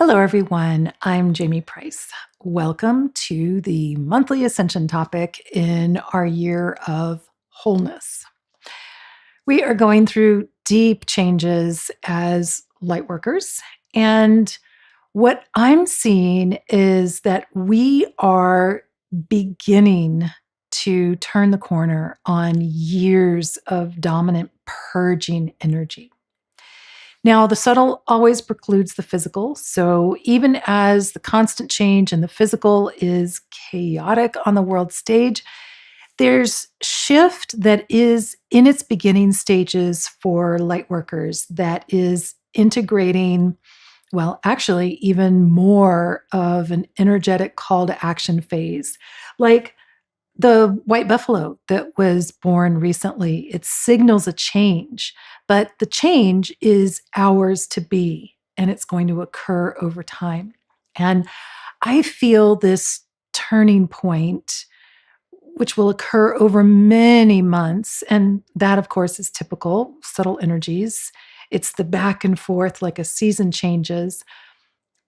Hello, everyone. I'm Jamie Price. Welcome to the monthly Ascension topic in our year of wholeness. We are going through deep changes as light workers. And what I'm seeing is that we are beginning to turn the corner on years of dominant purging energy. Now, the subtle always precludes the physical. So, even as the constant change in the physical is chaotic on the world stage, there's shift that is in its beginning stages for light workers that is integrating, well, actually, even more of an energetic call to action phase. Like the white buffalo that was born recently, it signals a change, but the change is ours to be, and it's going to occur over time. And I feel this turning point, which will occur over many months. And that, of course, is typical subtle energies. It's the back and forth like a season changes.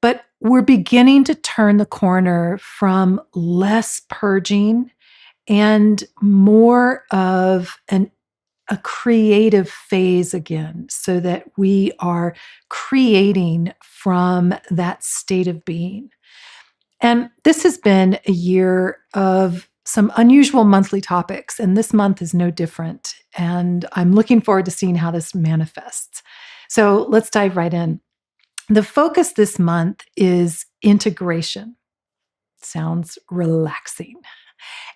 But we're beginning to turn the corner from less purging and more of a creative phase again, so that we are creating from that state of being. And this has been a year of some unusual monthly topics, and this month is no different. And I'm looking forward to seeing how this manifests. So let's dive right in. The focus this month is integration. Sounds relaxing.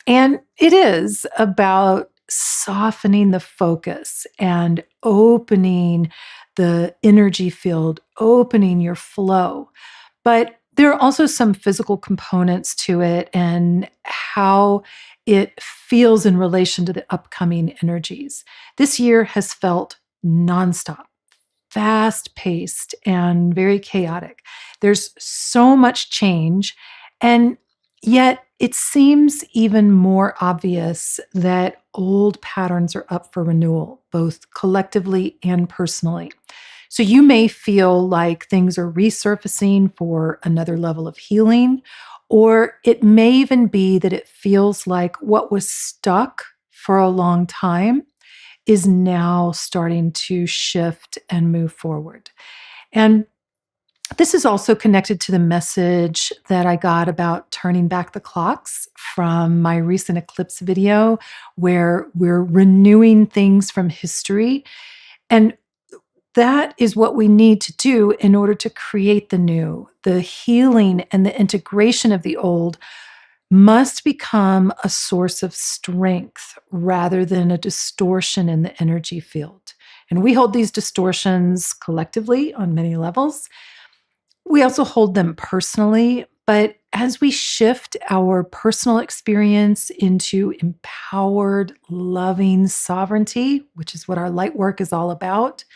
And it is about softening the focus and opening the energy field, opening your flow. But there are also some physical components to it and how it feels in relation to the upcoming energies. This year has felt nonstop, fast paced, and very chaotic. There's so much change. And yet, it seems even more obvious that old patterns are up for renewal, both collectively and personally. So you may feel like things are resurfacing for another level of healing, or it may even be that it feels like what was stuck for a long time is now starting to shift and move forward. And this is also connected to the message that I got about turning back the clocks from my recent eclipse video, where we're renewing things from history. And that is what we need to do in order to create the new. The healing and the integration of the old must become a source of strength rather than a distortion in the energy field. And we hold these distortions collectively on many levels. We also hold them personally, but as we shift our personal experience into empowered, loving sovereignty, which is what our light work is all about,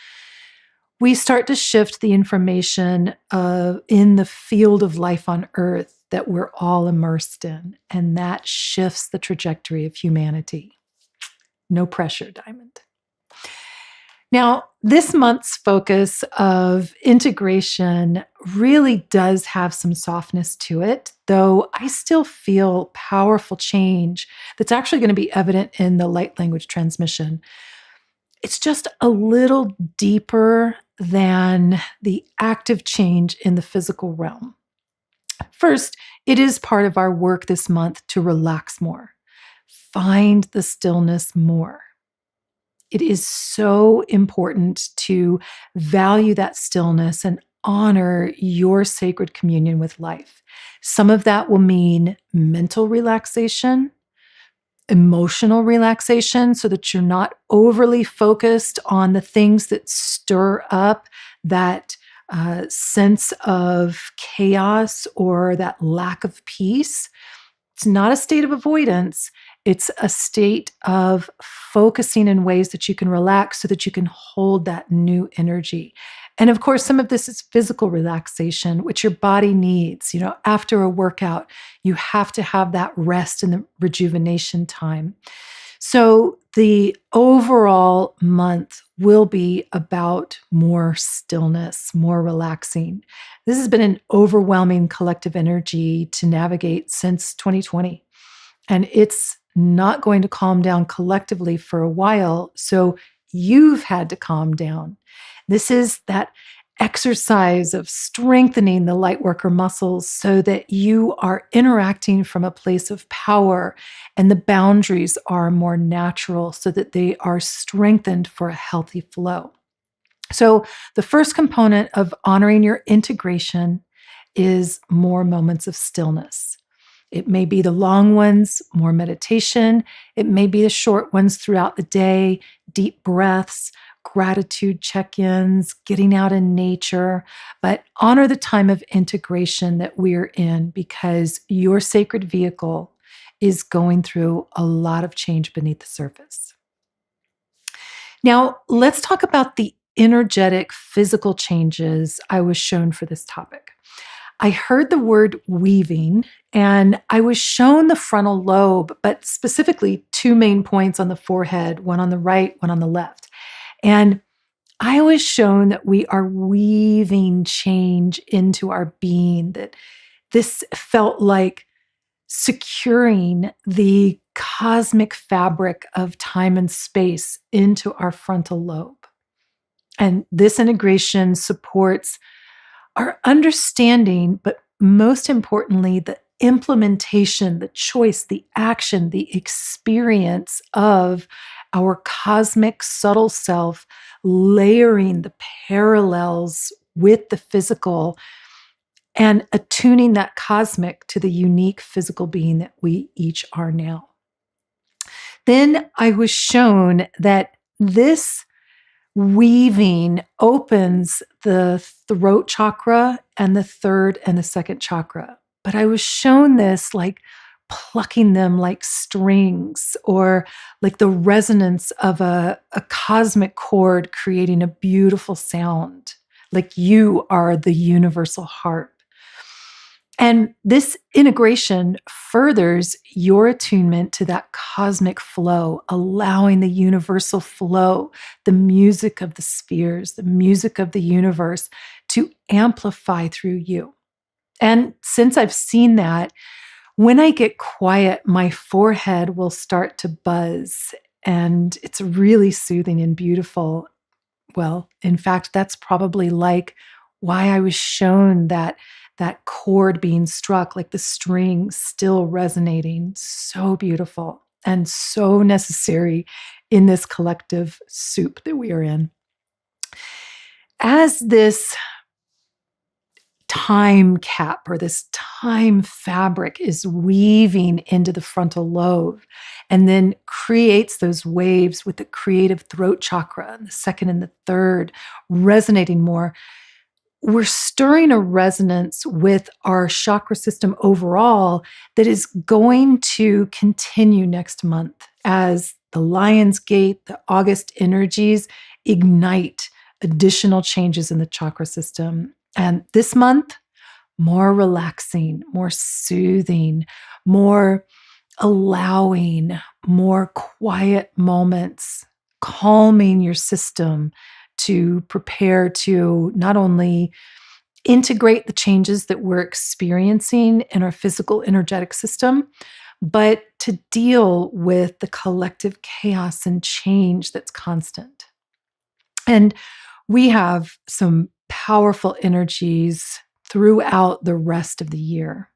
we start to shift the information in the field of life on earth that we're all immersed in, and that shifts the trajectory of humanity. No pressure, Diamond. Now, this month's focus of integration really does have some softness to it, though I still feel powerful change that's actually going to be evident in the light language transmission. It's just a little deeper than the active change in the physical realm. First, it is part of our work this month to relax more, find the stillness more. It is so important to value that stillness and honor your sacred communion with life. Some of that will mean mental relaxation, emotional relaxation, so that you're not overly focused on the things that stir up that sense of chaos or that lack of peace. It's not a state of avoidance. It's a state of focusing in ways that you can relax so that you can hold that new energy. And of course, some of this is physical relaxation, which your body needs. After a workout, you have to have that rest and the rejuvenation time. So the overall month will be about more stillness, more relaxing. This has been an overwhelming collective energy to navigate since 2020, and it's not going to calm down collectively for a while. So you've had to calm down. This is that exercise of strengthening the light worker muscles so that you are interacting from a place of power and the boundaries are more natural so that they are strengthened for a healthy flow. So, the first component of honoring your integration is more moments of stillness. It may be the long ones, more meditation. It may be the short ones throughout the day, deep breaths, gratitude check ins, getting out in nature. But honor the time of integration that we're in because your sacred vehicle is going through a lot of change beneath the surface. Now, let's talk about the energetic physical changes I was shown for this topic. I heard the word weaving and I was shown the frontal lobe, but specifically two main points on the forehead, one on the right, one on the left. And I was shown that we are weaving change into our being, that this felt like securing the cosmic fabric of time and space into our frontal lobe. And this integration supports our understanding, but most importantly, the implementation, the choice, the action, the experience of our cosmic subtle self, layering the parallels with the physical and attuning that cosmic to the unique physical being that we each are now. Then I was shown that this weaving opens the throat chakra and the third and the second chakra. But I was shown this like plucking them like strings or like the resonance of a cosmic chord creating a beautiful sound, like you are the universal harp. And this integration furthers your attunement to that cosmic flow, allowing the universal flow, the music of the spheres, the music of the universe to amplify through you. And since I've seen that, when I get quiet, my forehead will start to buzz, and it's really soothing and beautiful. Well, in fact, that's probably like why I was shown that chord being struck, like the strings still resonating. So beautiful and so necessary in this collective soup that we are in. As this time cap or this time fabric is weaving into the frontal lobe and then creates those waves with the creative throat chakra and the second and the third resonating more, we're stirring a resonance with our chakra system overall that is going to continue next month as the Lion's Gate, the August energies ignite additional changes in the chakra system. And this month, more relaxing, more soothing, more allowing, more quiet moments, calming your system to prepare to not only integrate the changes that we're experiencing in our physical energetic system, but to deal with the collective chaos and change that's constant. And we have some powerful energies throughout the rest of the year.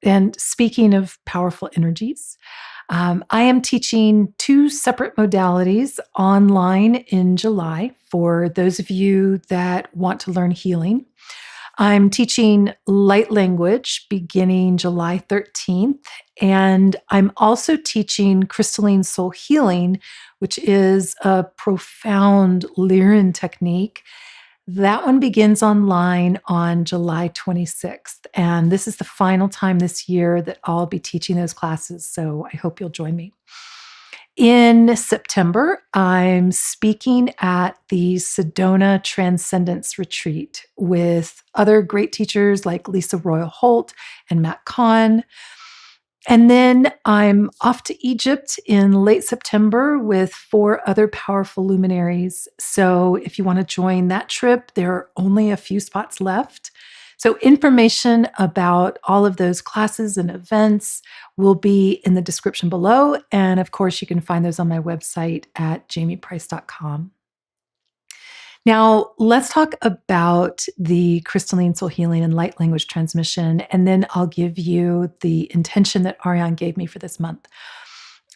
And speaking of powerful energies, I am teaching two separate modalities online in July for those of you that want to learn healing. I'm teaching light language beginning July 13th, and I'm also teaching crystalline soul healing, which is a profound Lyran technique. That one begins online on July 26th. And this is the final time this year that I'll be teaching those classes. So I hope you'll join me. In September, I'm speaking at the Sedona Transcendence Retreat with other great teachers like Lisa Royal Holt and Matt Kahn. And then I'm off to Egypt in late September with 4 other powerful luminaries. So if you want to join that trip, there are only a few spots left. So information about all of those classes and events will be in the description below. And of course, you can find those on my website at jamieprice.com. Now, let's talk about the crystalline soul healing and light language transmission, and then I'll give you the intention that Ariane gave me for this month.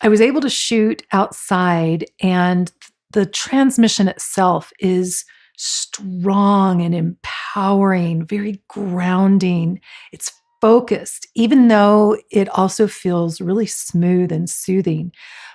I was able to shoot outside, and the transmission itself is strong and empowering, very grounding. It's focused, even though it also feels really smooth and soothing.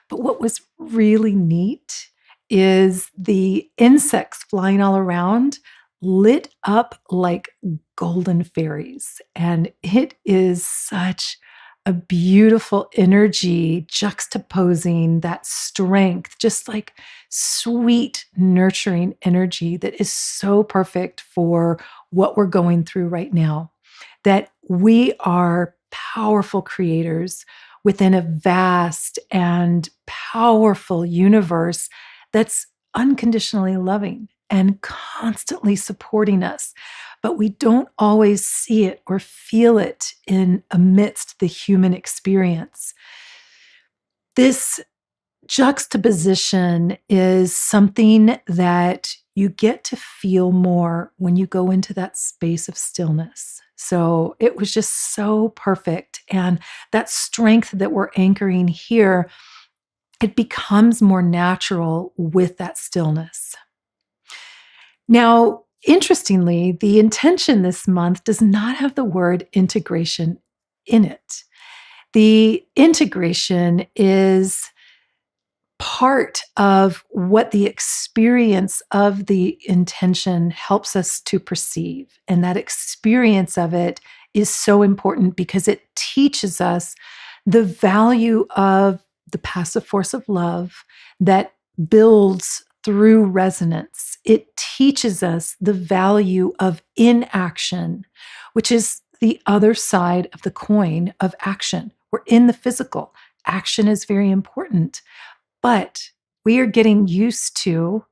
But what was really neat is the insects flying all around lit up like golden fairies. And it is such a beautiful energy juxtaposing that strength, just like sweet, nurturing energy that is so perfect for what we're going through right now. That we are powerful creators within a vast and powerful universe that's unconditionally loving and constantly supporting us. But we don't always see it or feel it in amidst the human experience. This juxtaposition is something that you get to feel more when you go into that space of stillness. So it was just so perfect. And that strength that we're anchoring here, it becomes more natural with that stillness. Now, interestingly, the intention this month does not have the word integration in it. The integration is part of what the experience of the intention helps us to perceive. And that experience of it is so important because it teaches us the value of the passive force of love that builds through resonance. It teaches us the value of inaction, which is the other side of the coin of action. We're in the physical. Action is very important. But we are getting used to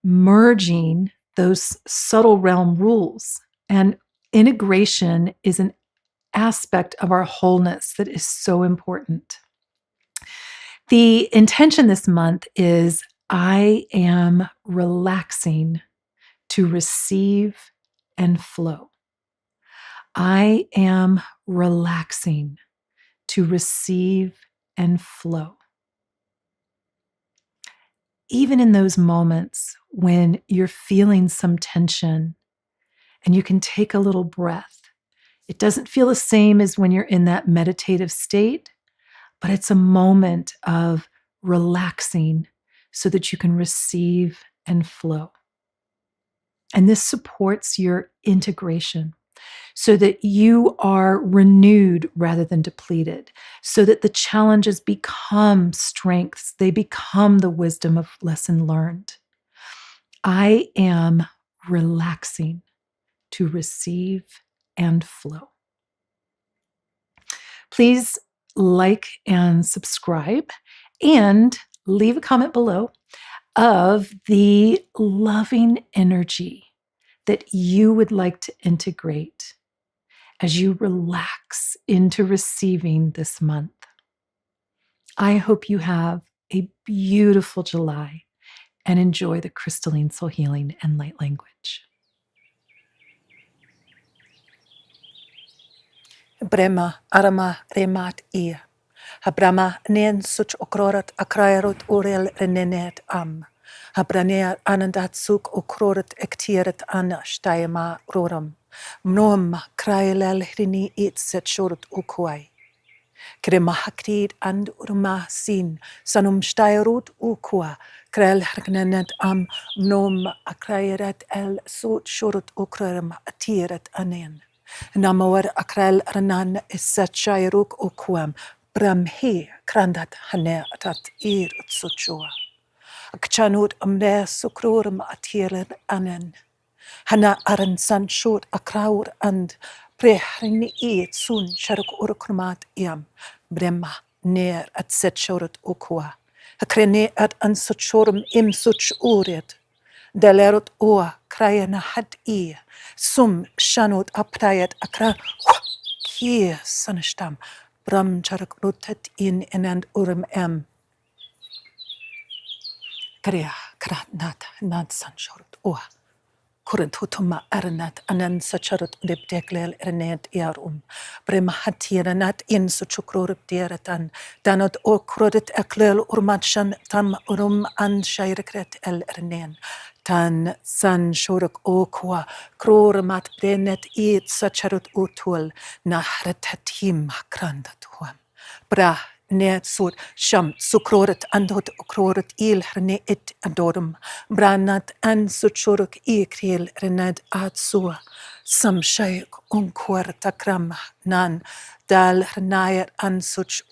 merging those subtle realm rules. And integration is an aspect of our wholeness that is so important. The intention this month is I am relaxing to receive and flow. I am relaxing to receive and flow. Even in those moments when you're feeling some tension and you can take a little breath, it doesn't feel the same as when you're in that meditative state, but it's a moment of relaxing so that you can receive and flow. And this supports your integration so that you are renewed rather than depleted, so that the challenges become strengths, they become the wisdom of lesson learned. I am relaxing to receive and flow. Please like and subscribe and leave a comment below of the loving energy that you would like to integrate as you relax into receiving this month. I hope you have a beautiful July and enjoy the crystalline soul healing and light language. Brema arama remat ia. Habrama nen such okrorat akraerot urel renenet am. Habranea anandat suk okrorat ektieret ana stayama roram. Mnom kraelel hrini it set shorut ukwai. Krema hakrid and urma sin sanum stayerut ukwa. Krel herknenet am mnom akraeret el sut shorut ukram atieret anen. Namawar akrel ranan isat shayruk ukwam bramhe krandat hane atat ir utsuchua. Akchanut amne sukrurum atieren anen. Hana aran san short akraur and prehrini eet sun sharuk urukrumat iam. Brema ner at setshorot okwa. Hakrene at ansotchorum im such uret. Delerot oa krayana had sum shanot aprayat akra kia sanastam bram charak rotet in enand urum em. Kria krat nat sanshorot oa. Kurent hutuma aranat anan sacharot lipteklel ernet iarum. Brema hatiranat in suchukrorip dieratan. Danot o krodet eklel urmatshan tam urum an shairekret el ernen. Tan san shorok o kwa krormat brenet it sacharot utul na hretetim krandat huam. Bra net sut sham sukroret andot okroret il herne it adorum branat an suchuruk ikril renad atsua sam shaik unquarta kram nan dal hernayat an such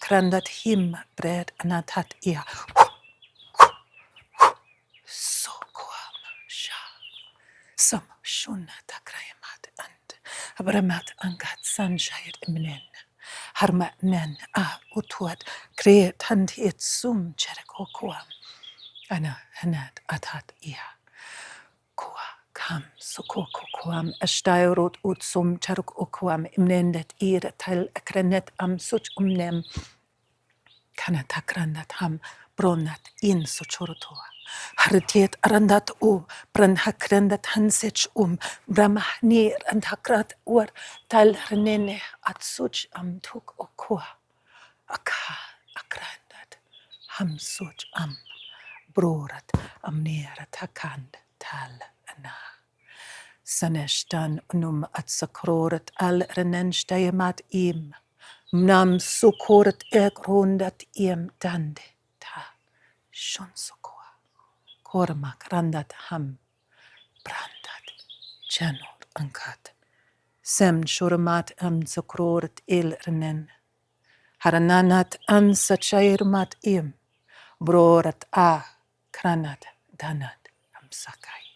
krandat him bred anatat ia so kwam sha sam shuna takrayamat and abramat angat sanshayat imnen harma nen utuat kre tant it sum cherikokuam ana hanat atat ia kua kam sukokuam estairot ut sum cherikokuam imnendet ira tel akrenet am such nem kana takrandat ham bronat in suchorotoa hartiet arandat bran hakrendat hansech bramahni and hakrat or tal renene at such am tuk okua aka akrandat ham such am brorat am nerat hakand tal ana saneshtan at sakrorat al renenstayemat im nam sukorat ekrondat iem dande ta shon sukua kormak randat ham brandat janor ankat sem shuramat am sakrorat il renen harananat an sachairmat iem brorat kranat danat am sakai